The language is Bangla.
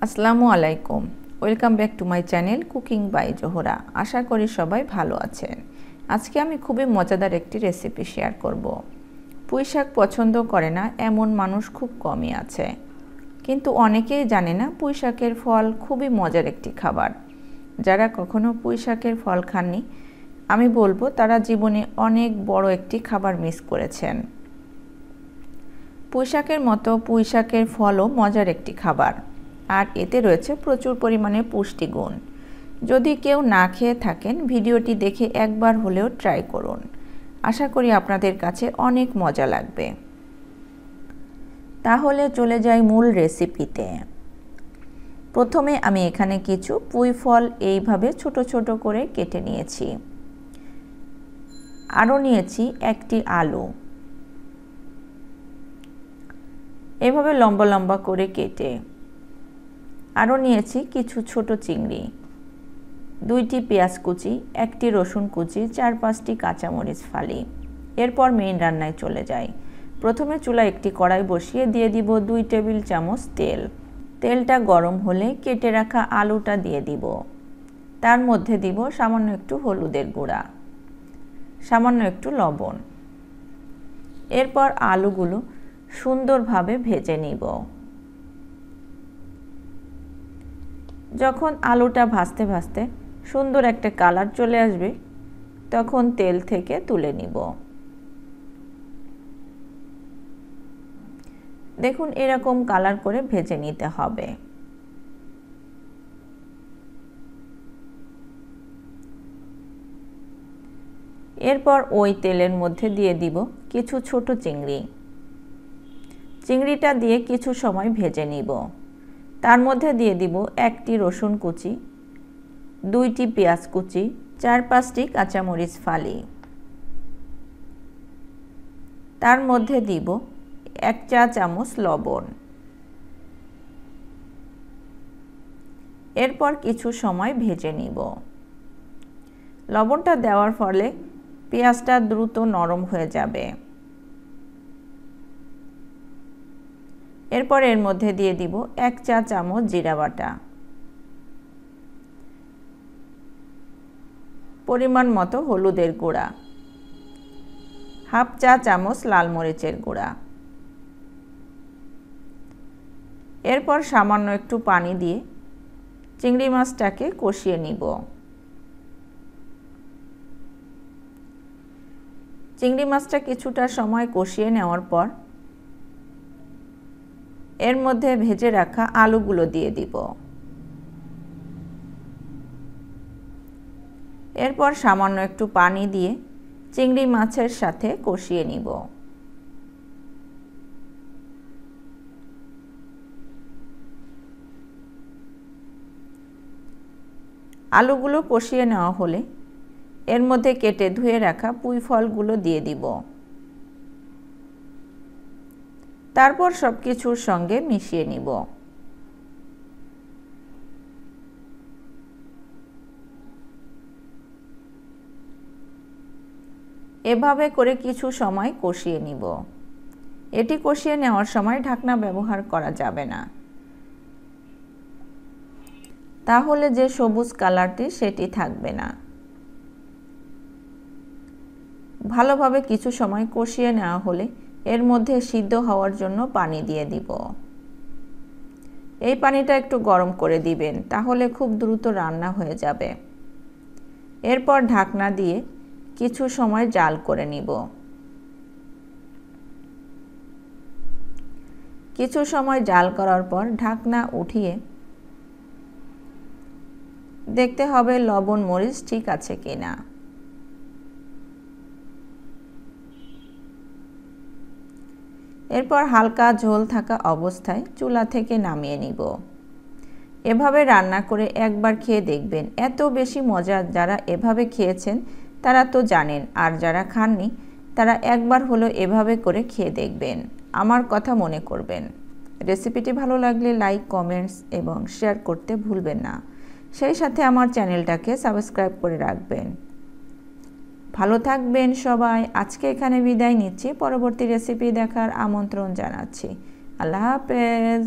আসসালামু আলাইকুম। Welcome back to my channel cooking by Zohra. আশা করি সবাই ভালো আছেন। আজকে আমি খুবই মজাদার একটি রেসিপি শেয়ার করব। পুঁই শাক পছন্দ করে না এমন মানুষ খুব কমই আছে, কিন্তু অনেকেই জানে না পুঁই শাকের ফল খুবই মজার একটি খাবার। যারা কখনো পুঁই শাকের ফল খাননি, আমি বলবো তারা জীবনে অনেক বড় একটি খাবার মিস করেছেন। পুঁই শাকের মতো পুঁই শাকের ফলও মজার একটি খাবার, আর এতে রয়েছে প্রচুর পরিমাণে পুষ্টিগুণ। যদি কেউ না খেয়ে থাকেন, ভিডিওটি দেখে একবার হলেও ট্রাই করুন। আশা করি আপনাদের কাছে অনেক মজা লাগবে। তাহলে চলে যাই মূল রেসিপিতে। প্রথমে আমি এখানে কিছু পুঁই ফল এইভাবে ছোট ছোট করে কেটে নিয়েছি। আরও নিয়েছি একটি আলু, এভাবে লম্বা লম্বা করে কেটে। আরও নিয়েছি কিছু ছোট চিংড়ি, 2টি পেঁয়াজ কুচি, 1টি রসুন কুচি, 4-5টি কাঁচামরিচ ফালি। এরপর মেইন রান্নায় চলে যাই। প্রথমে চুলায় একটি কড়াই বসিয়ে দিয়ে দিব 2 টেবিল চামচ তেল। তেলটা গরম হলে কেটে রাখা আলুটা দিয়ে দিব। তার মধ্যে দিব সামান্য একটু হলুদের গুঁড়া, সামান্য একটু লবণ। এরপর আলুগুলো সুন্দরভাবে ভেজে নিব। যখন আলুটা ভাজতে ভাজতে সুন্দর একটা কালার চলে আসবে, তখন তেল থেকে তুলে নিব। দেখুন, এরকম কালার করে ভেজে নিতে হবে। এরপর ওই তেলের মধ্যে দিয়ে দিব কিছু ছোট চিংড়ি। চিংড়িটা দিয়ে কিছু সময় ভেজে নিব। তার মধ্যে দিয়ে দিব 1টি রসুন কুচি, 2টি পেঁয়াজ কুচি, 4-5টি কাঁচামরিচ ফালি। তার মধ্যে দিব 1 চা চামচ লবণ। এরপর কিছু সময় ভেজে নিব। লবণটা দেওয়ার ফলে পেঁয়াজটা দ্রুত নরম হয়ে যাবে। এরপর এর মধ্যে দিয়ে দিব 1 চা চামচ জিরা বাটা, পরিমাণ মতো হলুদের গুঁড়া, 1/2 চা চামচ লাল মরিচের গুঁড়া। এরপর সামান্য একটু পানি দিয়ে চিংড়ি মাছটাকে কষিয়ে নিব। চিংড়ি মাছটা কিছুটা সময় কষিয়ে নেওয়ার পর এর মধ্যে ভেজে রাখা আলুগুলো দিয়ে দিব। এরপর সামান্য একটু পানি দিয়ে চিংড়ি মাছের সাথে কষিয়ে নিব। আলুগুলো কষিয়ে নেওয়া হলে এর মধ্যে কেটে ধুয়ে রাখা পুঁই ফলগুলো দিয়ে দিব। তারপর সবকিছুর সঙ্গে মিশিয়ে নিব। এভাবে করে কিছু সময় কষিয়ে নিব। এটি কষিয়ে নেওয়ার সময় ঢাকনা ব্যবহার করা যাবে না, তাহলে যে সবুজ কালারটি সেটি থাকবে না। ভালোভাবে কিছু সময় কষিয়ে নেওয়া হলে এর মধ্যে সিদ্ধ হওয়ার জন্য পানি দিয়ে দিব। এই পানিটা একটু গরম করে দিবেন, তাহলে খুব দ্রুত রান্না হয়ে যাবে। এরপর ঢাকনা দিয়ে কিছু সময় জাল করে নিব। কিছু সময় জাল করার পর ঢাকনা উঠিয়ে দেখতে হবে লবণ মরিচ ঠিক আছে কিনা। এরপর হালকা ঝোল থাকা অবস্থায় চুলা থেকে নামিয়ে নিব। এভাবে রান্না করে একবার খেয়ে দেখবেন, এত বেশি মজা। যারা এভাবে খেয়েছেন তারা তো জানেন, আর যারা খাননি তারা একবার হলো এভাবে করে খেয়ে দেখবেন। আমার কথা মনে করবেন। রেসিপিটি ভালো লাগলে লাইক, কমেন্টস এবং শেয়ার করতে ভুলবেন না। সেই সাথে আমার চ্যানেলটাকে সাবস্ক্রাইব করে রাখবেন। ভালো থাকবেন সবাই। আজকে এখানে বিদায় নিচ্ছি। পরবর্তী রেসিপি দেখার আমন্ত্রণ জানাচ্ছি। আল্লাহ হাফেজ।